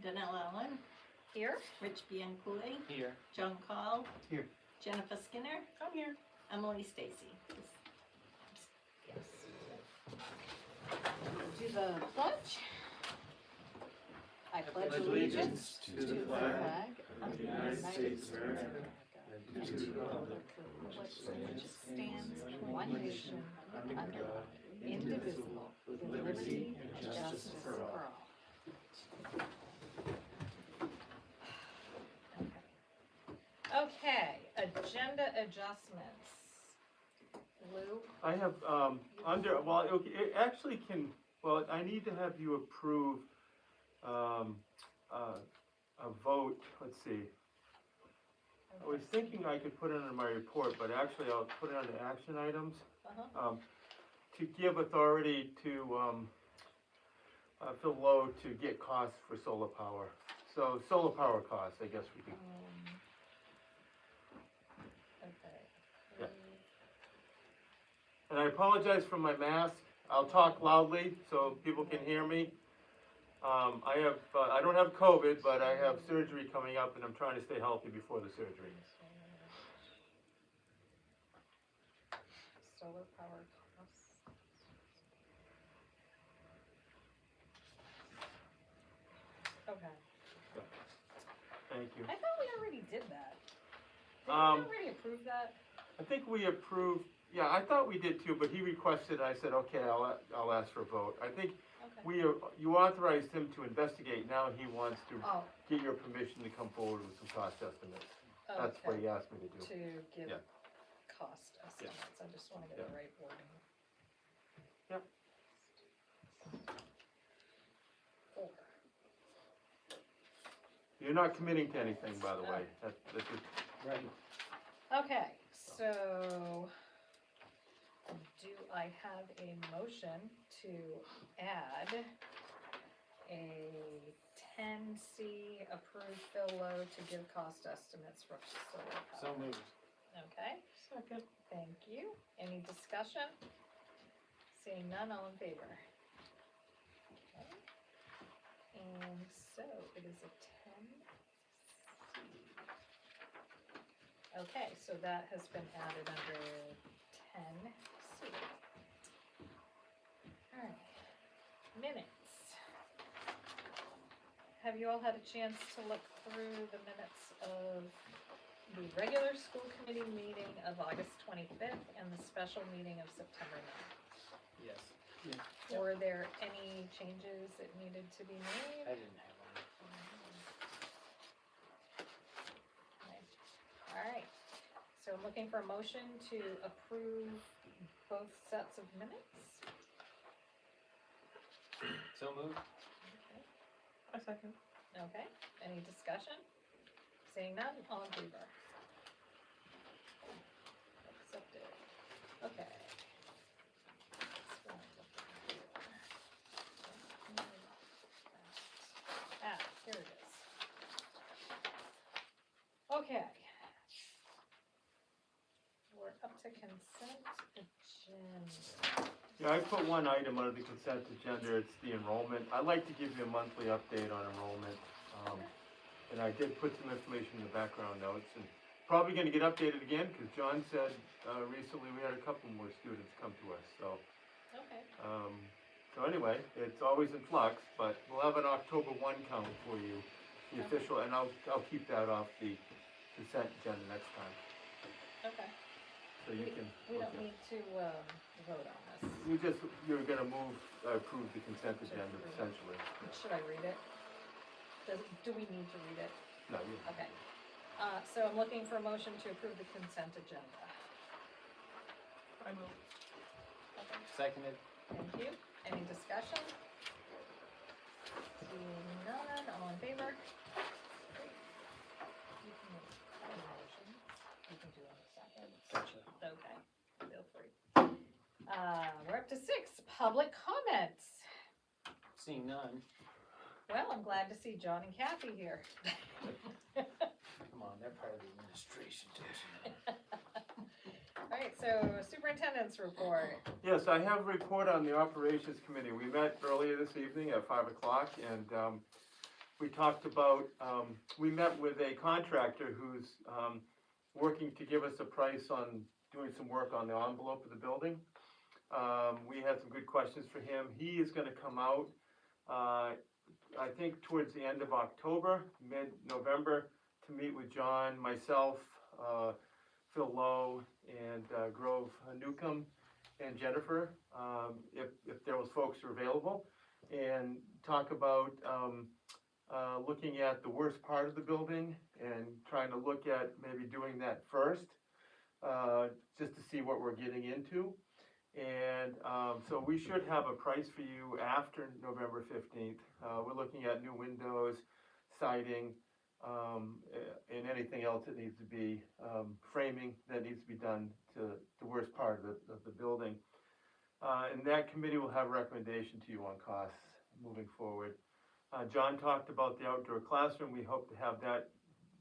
Danelle Allen, Here. Rich Bianculli, Here. John Call. Here. Jennifer Skinner. I'm here. Emily Stacy. Yes. Do the pledge. I pledge allegiance to the flag of the United States of America and to the republic for which it stands, one nation, under God, indivisible, with liberty and justice for all. Okay, agenda adjustments. Lou? I have, it actually can, I need to have you approve, a vote, let's see. I was thinking I could put it under my report, but actually I'll put it under action items. To give authority to, Phil Lowe to get costs for solar power. So solar power costs, I guess we could. Okay. Yeah. And I apologize for my mask. I'll talk loudly so people can hear me. I don't have COVID, but I have surgery coming up and I'm trying to stay healthy before the surgery. Solar power costs. Okay. Thank you. I thought we already did that. Did we already approve that? I think we approved, yeah, I thought we did too, but he requested, I said, okay, I'll ask for a vote. I think Okay. you authorized him to investigate, now he wants to Oh, get your permission to come forward with some cost estimates. That's what he okay. asked me to do. To give Yeah. cost estimates. I just want to get the right wording. Yep. 4. You're not committing to anything, by the way. That's just, Right. Okay, so do I have a motion to add a 10C approved Phil Lowe to give cost estimates for solar power? So moved. Okay, second. thank you. Any discussion? Seeing none, all in favor? Okay. And so it is a 10C. Okay, so that has been added under 10C. All right, minutes. Have you all had a chance to look through the minutes of the regular school committee meeting of August 25th and the special meeting of September 9th? Yes. Were there any changes that needed to be made? I didn't have one. All right, so I'm looking for a motion to approve both sets of minutes. So moved. Okay. A second. Okay, any discussion? Seeing none, all in favor? Accepted. Okay. That's what I'm looking for. Ah, here it is. Okay. We're up to consent agenda. Yeah, I put one item under the consent agenda, it's the enrollment. I'd like to give you a monthly update on enrollment. And I did put some information in the background notes, and probably gonna get updated again, because John said, recently we had a couple more students come to us, so. Okay. So anyway, it's always in flux, but we'll have an October 1 count for you, the official, and I'll keep that off the consent agenda next time, Okay. so you can. We look don't at- need to vote on You're gonna approve the consent agenda essentially. this. Should I read it? Do we need to read it? No, you. Okay. So I'm looking for a motion to approve the consent agenda. I move. Okay, Seconded. thank you. Any discussion? Seeing none, all in favor? Great. You can make a motion. You can do it in a second. Gotcha. Okay, feel free. We're up to 6, public comments. Seeing none. Well, I'm glad to see John and Kathy here. Come on, they're part of the administration, don't you know? All right, so superintendent's report. Yes, I have a report on the operations committee. We met earlier this evening at 5 o'clock, and we talked about, we met with a contractor who's working to give us a price on doing some work on the envelope of the building. We had some good questions for him. He is gonna come out, I think towards the end of October, mid-November, to meet with John, myself, Phil Lowe, and Grove Newcomb, and Jennifer, if there was folks who are available, and talk about looking at the worst part of the building and trying to look at maybe doing that first, just to see what we're getting into. And so we should have a price for you after November 15th. We're looking at new windows, siding, and anything else that needs to be, framing that needs to be done to the worst part of the building. And that committee will have a recommendation to you on costs moving forward. John talked about the outdoor classroom. We hope to have that,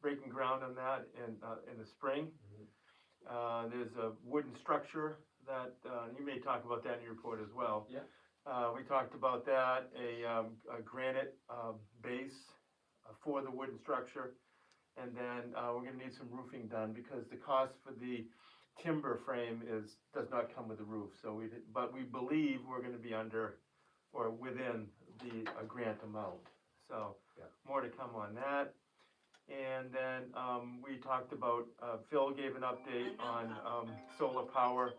breaking ground on that in the spring. There's a wooden structure that, you may talk about that in your report as well. Yeah. We talked about that, a granite base for the wooden structure. And then we're gonna need some roofing done because the cost for the timber frame does not come with the roof. So but we believe we're gonna be under or within the grant amount. So more to come on that. And then we talked about, Phil gave an update on solar power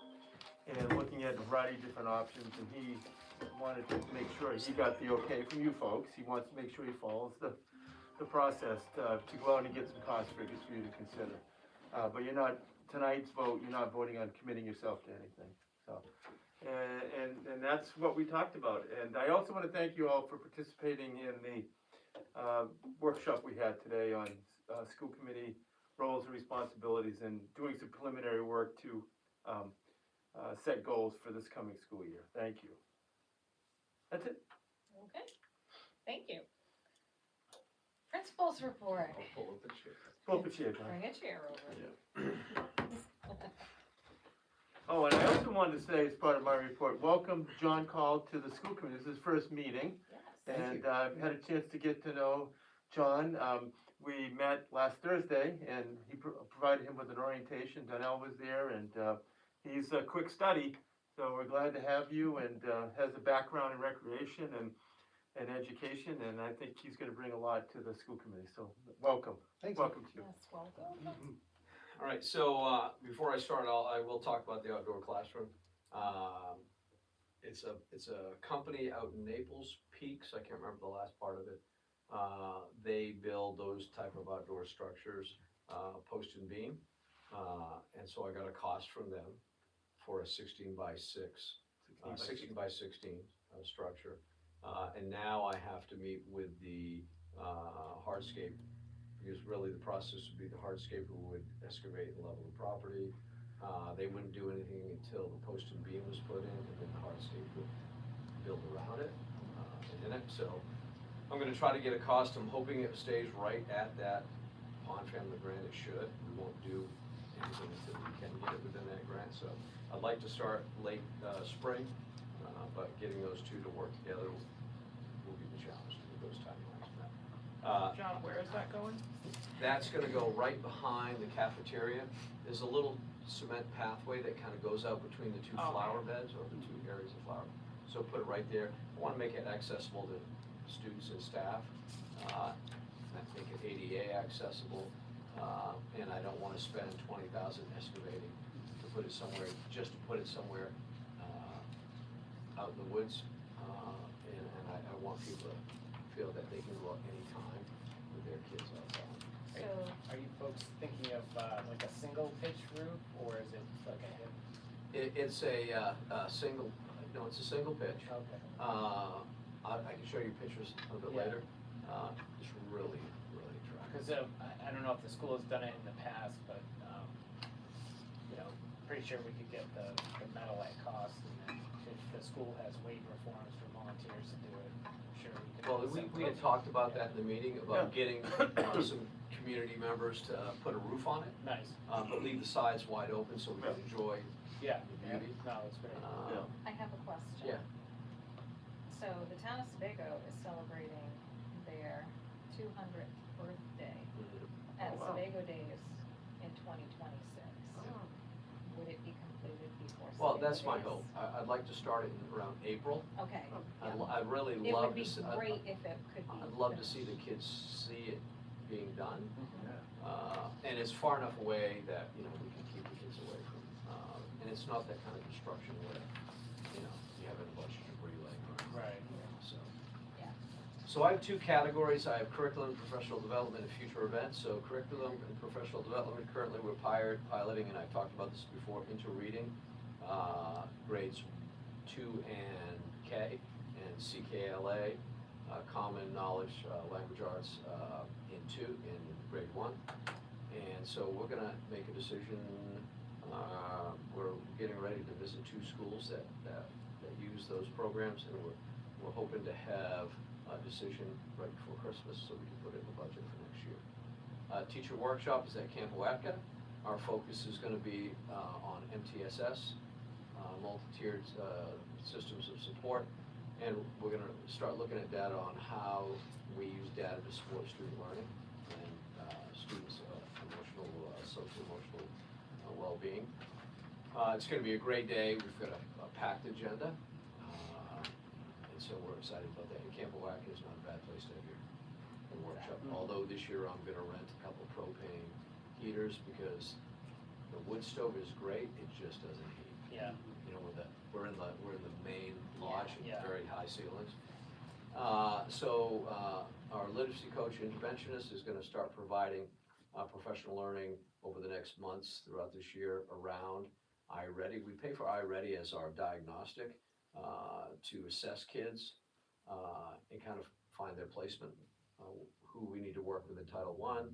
and looking at a variety of different options, and he wanted to make sure he got the okay from you folks. He wants to make sure he follows the process to go out and get some cost figures for you to consider. But you're not, tonight's vote, you're not voting on committing yourself to anything, so. And that's what we talked about. And I also want to thank you all for participating in the workshop we had today on school committee roles and responsibilities and doing some preliminary work to set goals for this coming school year. Thank you. That's it. Okay, thank you. Principals report. I'll pull up the chair. Pull up a chair, John. Bring a chair over. Oh, and I also wanted to say, as part of my report, welcome John Call to the school committee. This is his first meeting. Yes. And I've had a chance to get to know John. We met last Thursday and he provided him with an orientation. Donnell was there and he's a quick study. So we're glad to have you and has a background in recreation and education. And I think he's going to bring a lot to the school committee. So welcome. Thanks. Welcome to you. Yes, welcome. All right, so before I start, I will talk about the outdoor classroom. It's a company out in Naples, Peaks, I can't remember the last part of it. They build those type of outdoor structures, post and beam. And so I got a cost from them for a 16 by 16 structure. And now I have to meet with the hardscape, because really the process would be the hardscaper would excavate and level the property. They wouldn't do anything until the post and beam was put in, and then the hardscape would build around it, and in it. So I'm gonna try to get a cost. I'm hoping it stays right at that Pond Family grant. It should. We won't do anything until we can get it within that grant. So I'd like to start late spring, but getting those two to work together will be the challenge with those timelines. John, where is that going? That's gonna go right behind the cafeteria. There's a little cement pathway that kind of goes out between the two Okay. flower beds, or the two areas of flower. So put it right there. I wanna make it accessible to students and staff. I make it ADA accessible, and I don't wanna spend 20,000 excavating to put it somewhere, just to put it somewhere, out in the woods. And I want people to feel that they can go out anytime with their kids outside. So, Are you folks thinking of like a single pitch roof, or is it like a hip? It's a single, no, it's a single pitch. Okay. I can show you pictures of it Yeah. later. It's really, really dry. Because I don't know if the school has done it in the past, but, you know, pretty sure we could get the metal at cost. And then if the school has waiver forms for volunteers to do it, I'm sure we could. Well, get we some- had talked about that in the meeting, about getting some community members to put a roof on it, Nice, but leave the sides wide open so we can enjoy yeah, the yeah, beauty. no, it's great. I have a question. Yeah. So the town of Sebago is celebrating their 200th birthday at Oh, wow. Sebago Days in 2026. Would it be completed before Sebago Well, that's my Days? hope. I'd like to start it in around April. Okay. I'd, yeah. I'd really It love would be to see, great if it could be. I'd love to finished. see the kids see it being done. Yeah. And it's far enough away that, you know, we can keep the kids away from, and it's not that kind of construction where, you know, you have a bunch of debris laying around. Right. So. Yeah. So I have two categories. I have curriculum, professional development, and future events. So curriculum and professional development, currently we're piloting, and I've talked about this before, into reading, grades 2 and K, and CKLA, common knowledge, language arts, in grade 1. And so we're gonna make a decision, we're getting ready to visit 2 schools that use those programs, and we're hoping to have a decision right before Christmas, so we can put it in the budget for next year. Teacher workshop is at Camp Watka. Our focus is gonna be, on MTSS, multi-tiered, systems of support, and we're gonna start looking at data on how we use data to support student learning and, students' emotional, social-emotional well-being. It's gonna be a great day. We've got a packed agenda, and so we're excited about that. And Camp Watka is not a bad place to have your workshop. Although this year I'm gonna rent a couple propane heaters because the wood stove is great, it just doesn't heat. Yeah. You know, we're in the main lodge, and Yeah. very high ceilings. Our literacy coach interventionist is gonna start providing, professional learning over the next months throughout this year around iReady. We pay for iReady as our diagnostic, to assess kids, and kind of find their placement, who we need to work with in Title I.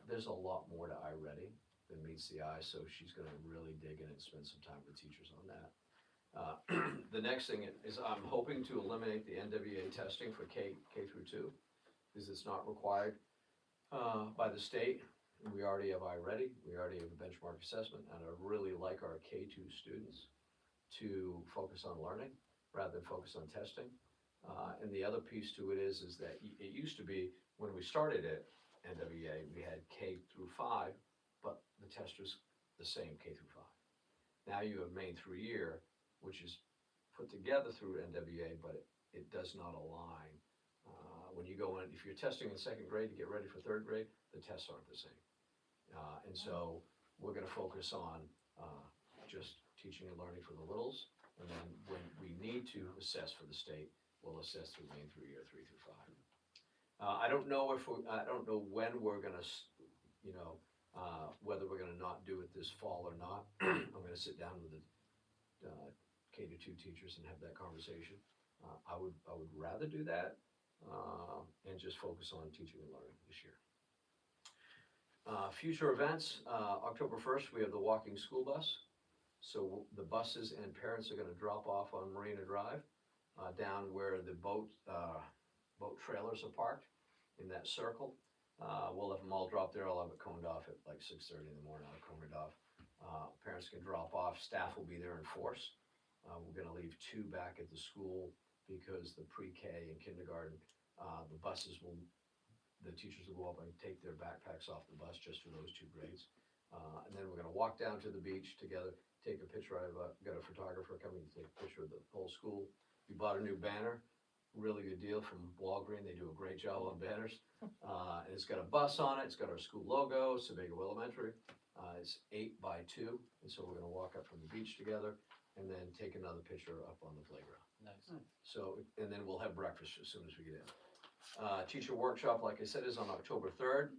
There's a lot more to iReady than meets the eye, so she's gonna really dig in and spend some time with teachers on that. The next thing is I'm hoping to eliminate the NWA testing for K through 2, because it's not required, by the state. We already have iReady, we already have a benchmark assessment, and I really like our K2 students to focus on learning rather than focus on testing. And the other piece to it is that it used to be, when we started at NWA, we had K through 5, but the test was the same K through 5. Now you have Main through year, which is put together through NWA, but it does not align. When you go in, if you're testing in 2nd grade to get ready for 3rd grade, the tests aren't the same. And so we're gonna focus on, just teaching and learning for the littles, and then when we need to assess for the state, we'll assess through Main through year 3 through 5. I don't know when we're gonna, whether we're gonna not do it this fall or not. I'm gonna sit down with the K-2 teachers and have that conversation. I would rather do that, and just focus on teaching and learning this year. Future events, October 1st, we have the walking school bus. So the buses and parents are gonna drop off on Marina Drive, down where the boat trailers are parked in that circle. We'll have them all drop there. I'll have it coned off at like 6:30 in the morning. I'll cone it off. Parents can drop off. Staff will be there in force. We're gonna leave 2 back at the school because the pre-K and kindergarten, the teachers will go up and take their backpacks off the bus just for those 2 grades. And then we're gonna walk down to the beach together, take a picture. I've got a photographer coming to take a picture of the whole school. We bought a new banner, really good deal from Walgreen. They do a great job on banners. And it's got a bus on it, it's got our school logo, Sebago Elementary. It's 8 by 2, and so we're gonna walk up from the beach together and then take another picture up on the playground. Nice. So, and then we'll have breakfast as soon as we get in. Teacher workshop, like I said, is on October 3rd.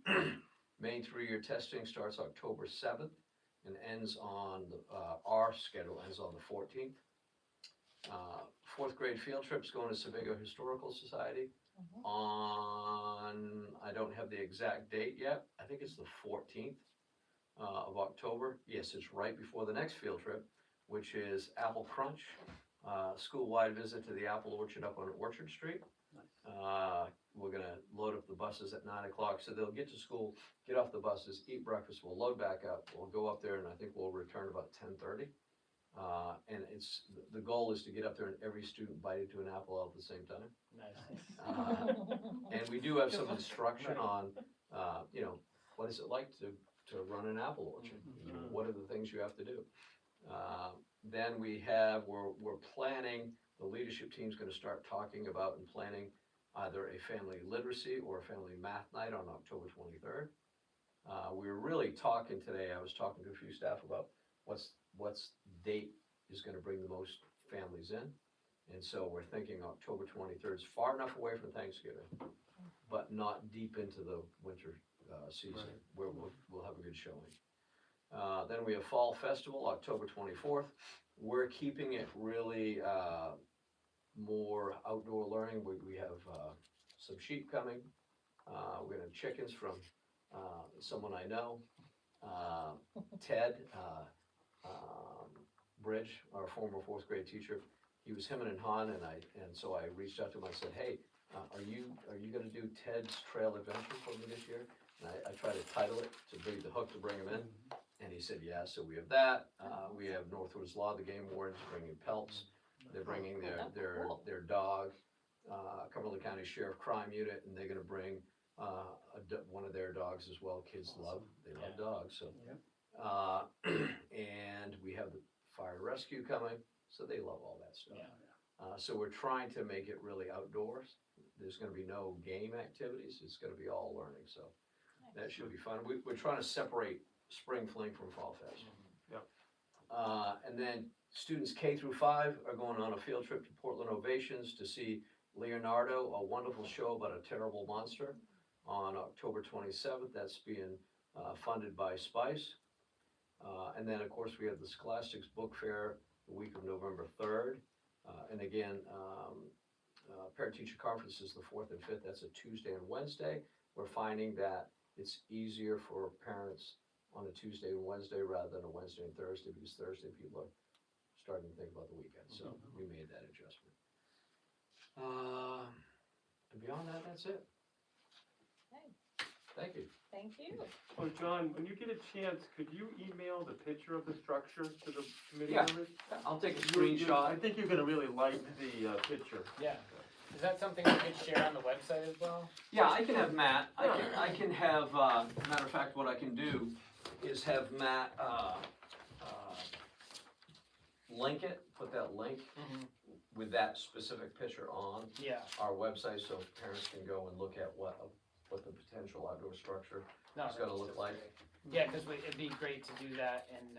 Main 3-year testing starts October 7th and ends on, our schedule ends on the 14th. 4th grade field trip's going to Sebago Historical Society on, I don't have the exact date yet, I think it's the 14th of October. Yes, it's right before the next field trip, which is Apple Crunch, school-wide visit to the apple orchard up on Orchard Street. We're gonna load up the buses at 9 o'clock, so they'll get to school, get off the buses, eat breakfast, we'll load back up, we'll go up there, and I think we'll return about 10:30. And the goal is to get up there and every student bite into an apple all at the same time. Nice. do have some instruction on, you know, what is it like to run an apple orchard? You know, what are the things you have to do? Then we're planning, the leadership team's gonna start talking about and planning either a family literacy or a family math night on October 23rd. We were really talking today, I was talking to a few staff about what's date is gonna bring the most families in. And so we're thinking October 23rd is far enough away from Thanksgiving, but not deep into the winter season, where we'll have a good showing. Then we have Fall Festival, October 24th. We're keeping it really more outdoor learning. We have some sheep coming. We're gonna have chickens from someone I know. Ted Bridge, our former fourth grade teacher, he was hemming and hawing, and so I reached out to him. I said, hey, are you gonna do Ted's Trail Adventure for me this year? And I tried to title it to be the hook to bring him in, and he said, yeah. So we have that. We have Northwoods Law, the game wardens, bringing pelts. They're bringing their dog, Cumberland County Sheriff Crime Unit, and they're gonna bring one of their dogs as well. Kids they love dogs, so. And we have the fire rescue coming, so they love all that stuff. So we're trying to make it really outdoors. There's gonna be no game activities, it's gonna be all learning, so that should be fun. We're trying to separate Spring Fling from Fall Fest. And then students K through 5 are going on a field trip to Portland Ovations to see Leonardo, a wonderful show about a terrible monster, on October 27th. That's being funded by SPICE. And then, of course, we have the Scholastics Book Fair the week of November 3rd. And again, Parent-Teacher Conference is the 4th and 5th. That's a Tuesday and Wednesday. We're finding that it's easier for parents on a Tuesday and Wednesday rather than a Wednesday and Thursday, because Thursday people are starting to think about the weekend. So we made that adjustment. And beyond that, that's it. Okay. Thank you. Thank you. Oh, John, when you get a chance, could you email the picture of the structure to the committee Yeah. members? I'll take a I screenshot. think you're gonna really like the picture. Yeah. Is that something we could share on the website as well? Yeah, I can have Matt. I can have. Matter of fact, what I can do is have Matt link it. Put that link with that specific picture on Yeah. our website, so parents can go and look at what the potential outdoor structure No, is going to that's look like. Yeah, because it'd be great to do that and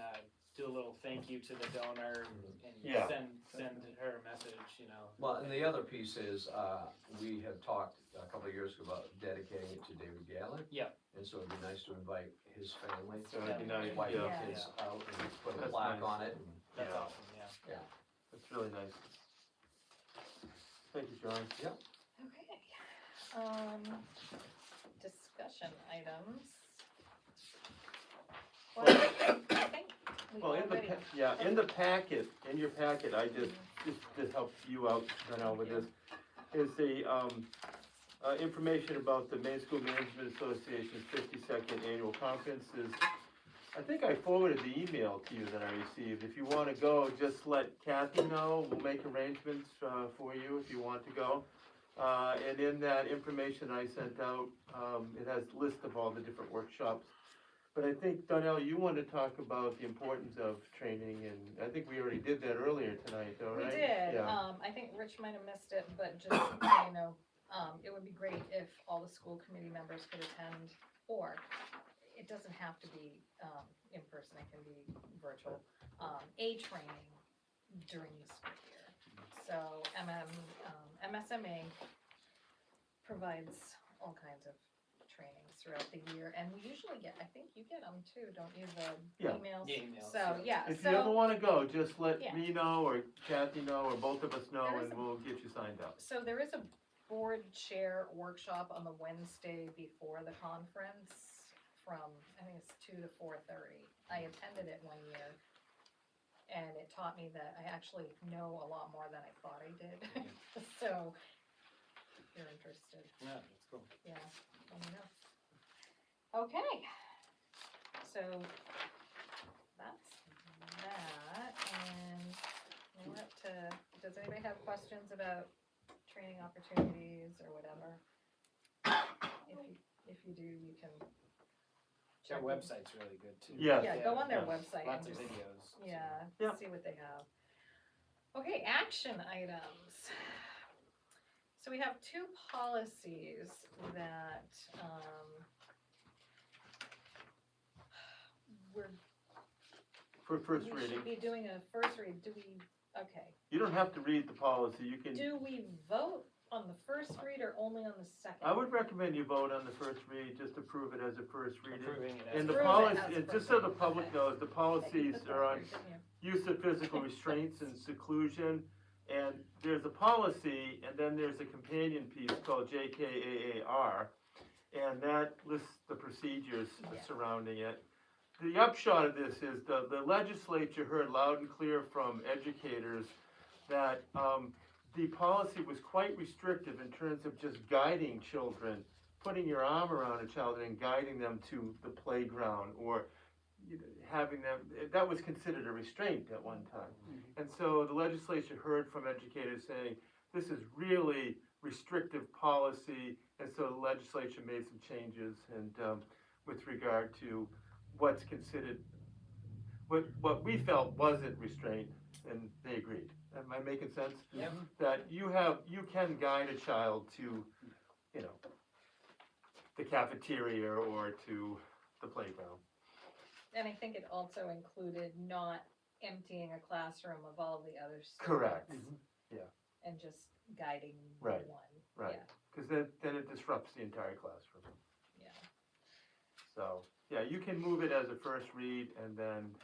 do a little thank you to the donor and Yeah. send her a message, you know. Well, and the other piece is, we have talked a couple of years ago about dedicating it to David Gallen. Yeah. And so it'd be nice to invite his family, So it'd be nice, his wife yeah. and kids out and put a That's plaque nice. on it. And, That's Yeah. awesome, yeah. It's really nice. Thank you, John. Okay. Discussion items. Well, I think we Well, already. in the packet, in your packet, I just to help you out, with this, is the, information about the Maine School Management Association's 52nd Annual Conference is, I think I forwarded the email to you that I received. If you wanna go, just let Kathy know, we'll make arrangements, for you if you want to go. And in that information I sent out, it has a list of all the different workshops. But I think, Donnell, you want to talk about the importance of training, and I think we already did that earlier tonight, though, We right? did, Yeah. I think Rich might have missed it, but just, you know, it would be great if all the school committee members could attend, or it doesn't have to be, in person, it can be virtual, a training during the school year. So MSMA provides all kinds of trainings throughout the year, and we usually get, I think you get them too, don't you, the Yeah. emails? Yeah, emails, So, yeah. yeah, If you ever so, want to go, just let Yeah. me know, or Kathy know, or both of us know, There is and we'll get you signed up. so there is a board chair workshop on the Wednesday before the conference from, I think it's 2 to 4:30. I attended it one year, and it taught me that I actually know a lot more than I thought I did. So, if you're interested, Yeah, that's cool. yeah, let me know. Okay, so that's that, and we're up to, does anybody have questions about training opportunities or whatever? if you do, you can. Their check website's really good too. Yes. Yeah, go on their Yeah. website and Lots of just, videos. so. yeah, Yeah. see what they have. Okay, action items. So we have two policies that, For first we reading, should be doing a first read, do we, okay. you don't have to read the policy, you can, Do we vote on the first read or only on the second? I would recommend you vote on the first read, just approve it as a first reading. Approving it as And the Approve it policy, as and first just so the reading, public okay. knows, the Yeah, you policies put that are on here, didn't you? use of physical restraints and seclusion. And there's a policy, and then there's a companion piece called JKAAR, and that lists the procedures Yeah. surrounding it. The upshot of this is the legislature heard loud and clear from educators that the policy was quite restrictive in terms of just guiding children, putting your arm around a child and guiding them to the playground, or having them, that was considered a restraint at one time. And so the legislature heard from educators saying, this is really restrictive policy, and so the legislature made some changes and with regard to what's considered, what we felt wasn't restraint, and they agreed. Am I making sense? Yep. That you can guide a child to, the cafeteria or to the playground. And I think it also included not emptying a classroom of all the other students. Correct. Yeah. And just guiding Right, one. right. Yeah, Because then it disrupts the entire classroom. yeah. So, yeah, you can move it as a first read, and then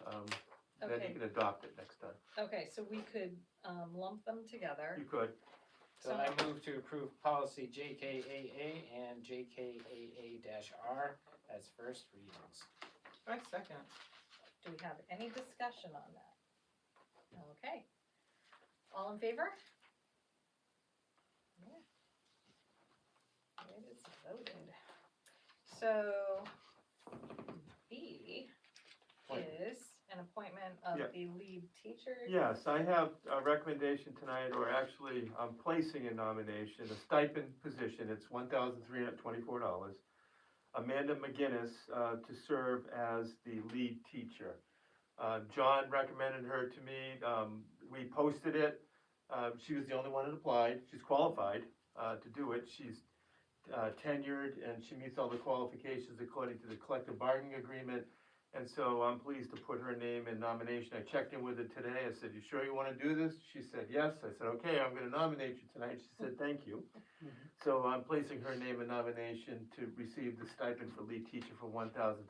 you Okay, can adopt it next time. okay, so we could lump them together. You could. So I move to approve policy JKAA and JKAA-R as first readings. I second. Do we have any discussion on that? Okay. All in favor? Yeah. It is voted. So B is an appointment of Yeah. the lead teacher. Yes, I have a recommendation tonight, or actually, I'm placing a nomination, a stipend position, it's $1,324. Amanda McGinnis, to serve as the lead teacher. John recommended her to me, we posted it, she was the only one that applied, she's qualified, to do it, she's tenured, and she meets all the qualifications according to the collective bargaining agreement. And so I'm pleased to put her name in nomination. I checked in with her today. I said, you sure you want to do this? She said, yes. I said, okay, I'm going to nominate you tonight. She said, thank you. So I'm placing her name in nomination to receive the stipend for lead teacher for $1,324.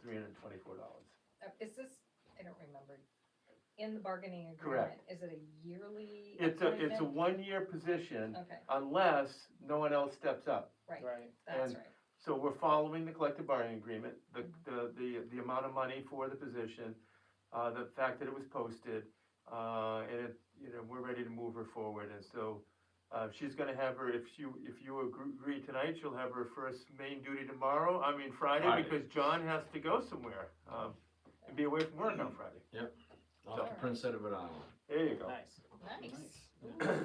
Is this, I don't remember, in the bargaining agreement? Correct. Is it a yearly It's a appointment? 1-year position Okay, unless no one else steps up. right, Right. that's And- right. So we're following the collective bargaining agreement, the amount of money for the position, the fact that it was posted, and it, we're ready to move her forward. And so, she's gonna have her, if you agree tonight, she'll have her first main duty tomorrow, Friday, Friday. because John has to go somewhere, and be away from work on Friday. Off to Prince Edward Island. There you go. Nice. Nice.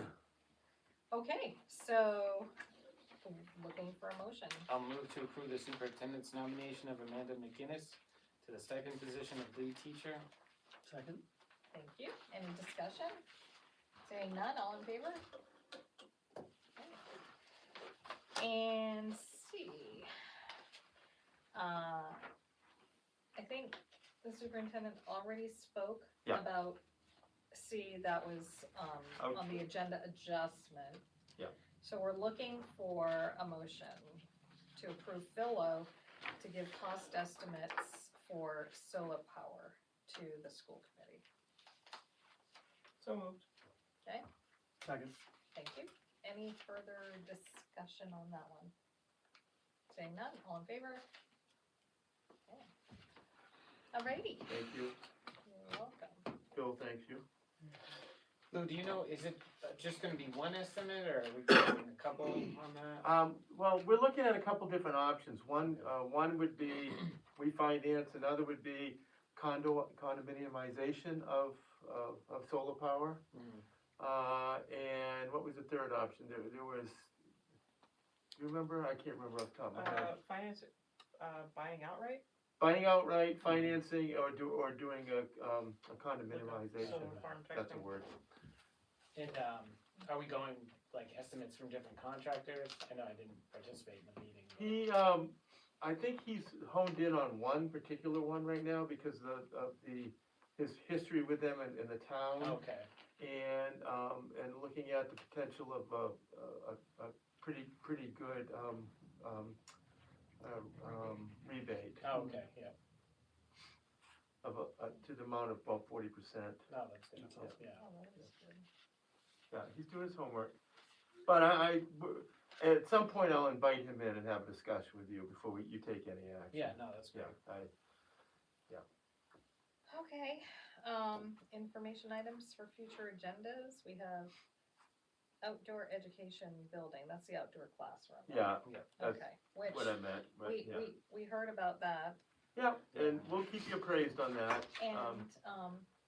Okay, so, looking for a motion. I'll move to approve the superintendent's nomination of Amanda McGinnis to the stipend position of lead teacher. Second? Thank you. Any discussion? Saying none, all in favor? Okay. And C. I think the superintendent already spoke Yeah. about C, that was, on the agenda adjustment. Yeah. So we're looking for a motion to approve Philo to give cost estimates for solar power to the school committee. So moved. Okay, Second. thank you. Any further discussion on that one? Saying none, all in favor? Okay. Alrighty, Thank you. you're welcome. Phil, thanks you. Lou, do you know, is it just gonna be one estimate, or are we doing a couple on that? Well, we're looking at a couple different options. One would be we finance, another would be condominiumization of solar power. And what was the third option? There was, do you remember? I can't remember off the top of my head. Finance, Buying outright? Buying outright, financing, or doing a condo minimization, Solar farm type that's a thing? word. And, are we going, like, estimates from different contractors? I know I didn't participate in the meeting. but- He, I think he's honed in on one particular one right now because of his history with them in the town. Okay, And looking at the potential of a pretty good, rebate okay, yeah, of to the amount of about 40%. no, that's good, yeah. Oh, that is good. Yeah, he's doing his homework. But at some point I'll invite him in and have a discussion with you before you take any action. Yeah, no, that's Yeah, great. Okay, information items for future agendas, we have outdoor education building, that's the outdoor classroom. right? yeah, that's Okay, which, what I meant, but yeah. we heard about that, Yeah, and we'll keep you appraised on that. and,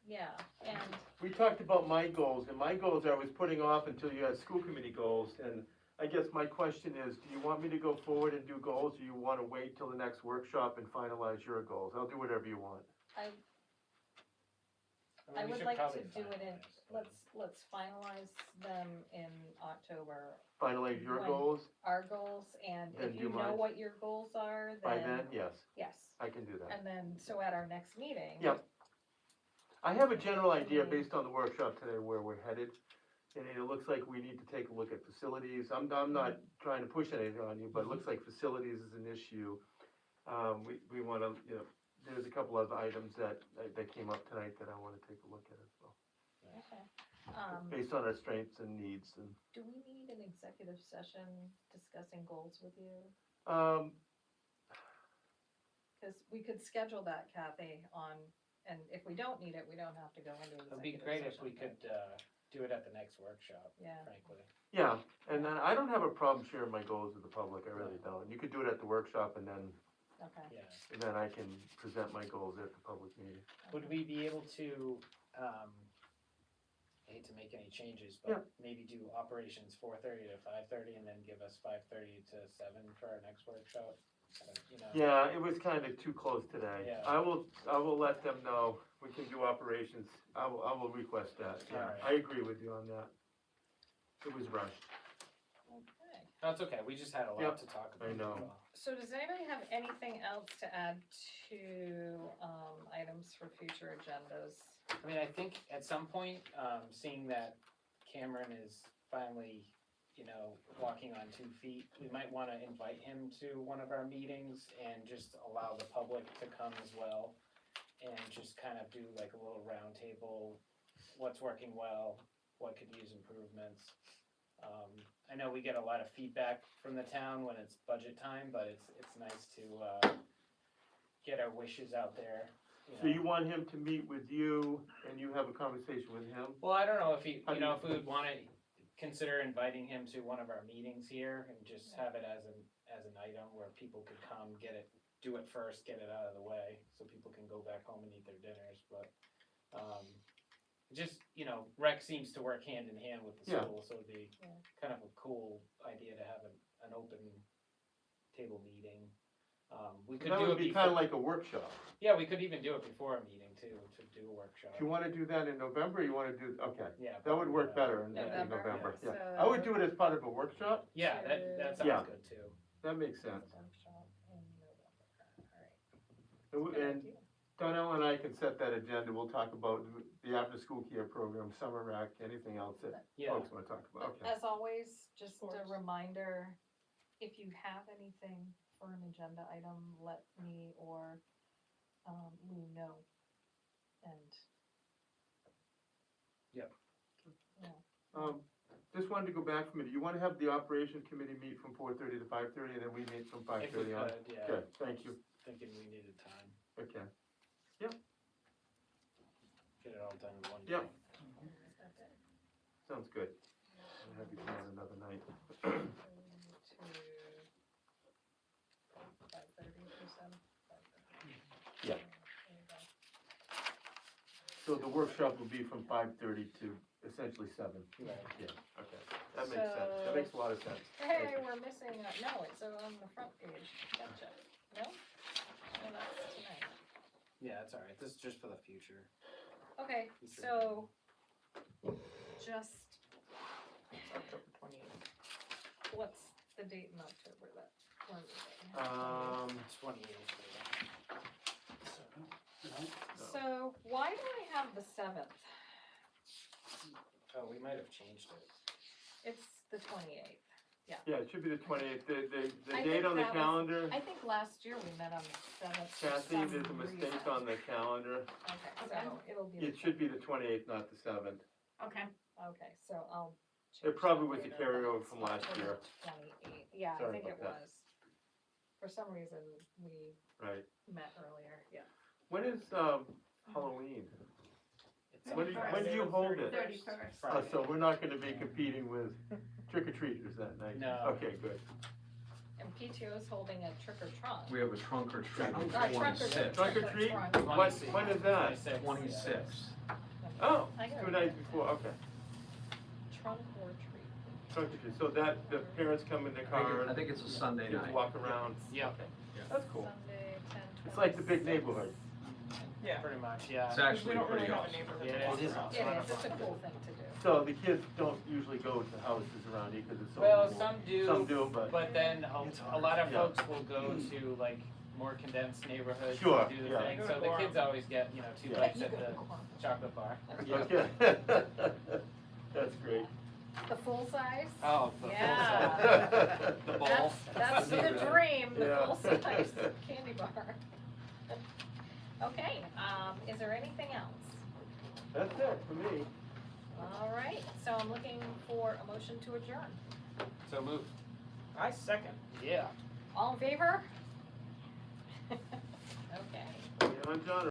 yeah, and, We talked about my goals, and my goals I was putting off until you had school committee goals, and I guess my question is, do you want me to go forward and do goals, or you wanna wait till the next workshop and finalize your goals? I'll do whatever you want. I mean, we would should like to probably do it in, finalize, let's finalize them in October, Finalize your When? goals, our goals, and Then if do you know mine. what your goals are, by then, then, yes, yes, I can do that. and then, so at our next meeting. Yep. I have a general idea based on the workshop today where we're headed, and it looks like we need to take a look at facilities. I'm not trying to push anything on you, but it looks like facilities is an issue. We wanna, there's a couple of items that came up tonight that I wanna take a look at as well, Okay. based on our strengths and needs and, Do we need an executive session discussing goals with you? Cause we could schedule that, Kathy, and if we don't need it, we don't have to go into It'd be executive great if session, we but- could, do it at the next workshop, Yeah, frankly. yeah, and then I don't have a problem sharing my goals with the public, I really don't. You could do it at the workshop and then okay. Yeah. I can present my goals at the public meeting. Would we be able to, I hate to make any changes, Yeah. but maybe do operations 4:30 to 5:30 and then give us 5:30 to 7 for our next workshop? Yeah, it was kind of too close today. Yeah. I will let them know, we can do operations, I will request that, yeah, Alright. I agree with you on that. It was rushed. Okay. No, it's okay, we just had a lot Yep, to talk about. I know. that's all. So does anybody have anything else to add to, items for future agendas? I mean, I think at some point, seeing that Cameron is finally, walking on 2 feet, we might wanna invite him to one of our meetings and just allow the public to come as well. And just kind of do like a little round table, what's working well, what could use improvements. I know we get a lot of feedback from the town when it's budget time, but it's nice to, get our wishes out there. So you want him to meet with you and you have a conversation with him? Well, I don't know if he, How do you- if we would wanna consider inviting him to one of our meetings here and just have it as an item where people could come, do it first, get it out of the way, so people can go back home and eat their dinners, but, just, rec seems to work hand in hand with the Yeah. school, so it'd be Yeah. kind of a cool idea to have an open table meeting. We could That do would it be before, kinda like a workshop. yeah, we could even do it before a meeting too, to do a workshop. If you wanna do that in November, you wanna do, okay, Yeah. that would work probably, better in November, November, yeah. yeah. I would do it as part of a workshop, Yeah, that Yeah. sounds good too. that makes sense. Workshop in November, alright. And Good and idea. Donnell and I can set that agenda, we'll talk about the after-school care program, summer rec, anything else that Yeah, folks wanna talk about, okay. As always, just a Sports. reminder, if you have anything for an agenda item, let me or, Lou know. And. Yep. Yeah, Just wanted to go back from it, you wanna have the operation committee meet from 4:30 to 5:30, and then we meet from if 5:30 we on? could, yeah. Okay, thank you, Thinking we needed time, okay. get it all done in one day. Yep. Sounds good. I'll have you come on another night. to 5:30 or so. Yeah. So the workshop will be from 5:30 to essentially 7. Right. Yeah, okay, that makes sense, that makes a lot of sense. Hey, we're missing, no, it's on the front page, gotcha. No? No, that's tonight. Yeah, that's all right. This is just for the future. Okay, so just, It's October 28th. what's the date in October that we're meeting? 28th. So why do I have the 7th? Oh, we might have changed it. It's the 28th. Yeah, it should be the 28th, the I date think on the that was- calendar, I think last year we met on the 7th. for Kathy, some there's a mistake reason. on the calendar. Okay, so it'll be. It should be the 28th, not the 7th. Okay. Okay, so I'll. It change probably that was a later, carryover but from it's last October year. 28th, yeah, I Sorry think it about that. was. For some reason, we Right. met earlier, yeah. When is, Halloween? It's When do you hold it? 31st. Oh, so we're not gonna be competing with trick-or-treaters that night? No. Okay, good. And PTO's holding a trick or trunk. We have a trunk or treat on the Trunk or 26th. Trunk or treat? Trunk. When is that? 26th. Oh, I gotta 2 nights write before, okay. Trunk or treat. Trunk or treat, so that, the parents come in the car, I think it's a Sunday kids night. walk around. Yeah. Okay. That's cool. Sunday, 10, It's like the big neighborhood. Yeah. Pretty much, yeah. It's We actually don't really pretty have a awesome. neighborhood. Yeah, that it is walks It around. is, it's a cool thing to do. So the kids don't usually go to houses around here because it's so. Well, cool. some do. Some do, but. But then a lot of Yeah. folks will go to like more condensed neighborhoods Sure, to do the yeah. thing, Go so to the Quorum. kids always get, you know, 2 Yeah. bites You at go the to Quorum. chocolate bar. Okay. That's great. The full size? Oh, the Yeah. The bowl. That's the dream, the Yeah. full size candy bar. Okay, is there anything else? That's it for me. All right, so I'm looking for a motion to adjourn. So moved. I second. Yeah. All in favor? Okay. Yeah, I'm John.